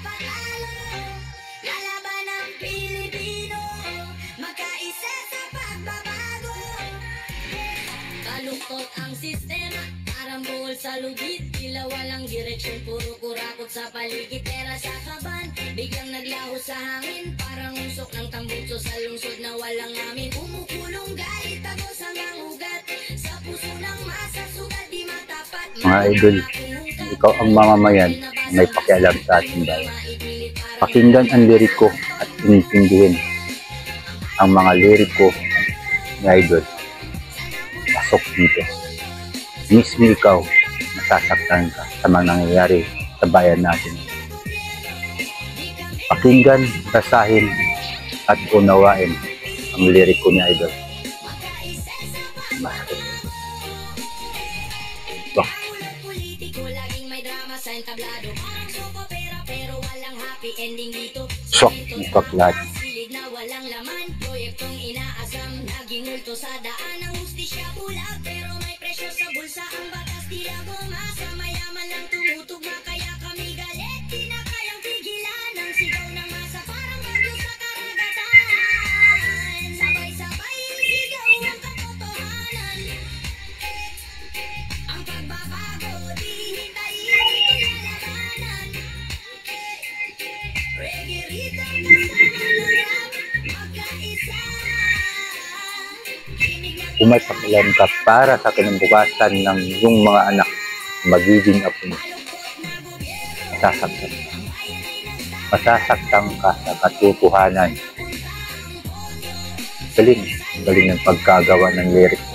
mapatalo. Lalaban ng Pilipino, magkaisa sa pagbabago. Kalungkot ang sistema, karambol sa lubid, tila walang direksyon, puro kurakot sa paligid. Pera sa kaban, biglang naglaho sa hangin, parang usok ng tambutso sa lungsod na walang amin. Kumukulong galit, tagos hanggang ugat, sa puso ng masa, sugat di matapat. Mga idol, ikaw ang mamamayan may pakialam sa ating bayan. Pakinggan ang liriko at intindihin ang mga liriko ni idol. Pasok dito. Mismo ikaw, nasasaktan ka sa mga nangyayari sa bayan natin. Pakinggan, basahin, at unawain ang liriko ni idol. Sa entablado, parang soap opera pero walang happy ending dito. Sok, ikaklad. Silid na walang laman, proyektong inaasam, naging multo sa daan. Ang hustisya bulag pero may presyo sa bulsa. Ang batas tila gumasa, mayaman lang tumutugma, kaya kami galit. Di na kayang pigilan ang sigaw ng masa, parang bagyo sa karagatan. Sabay-sabay sigaw ang katotohanan. Ang pagbabago di hintayin, ito'y lalabanan. Reggae rhythm kasama ng rap, magkaisa. Kung may pakialam ka para sa kinabukasan ng iyong mga anak, magiging apo mo, masasaktan ka. Masasaktan ka sa katotohanan. Galing ng pagkagawa ng lyrics.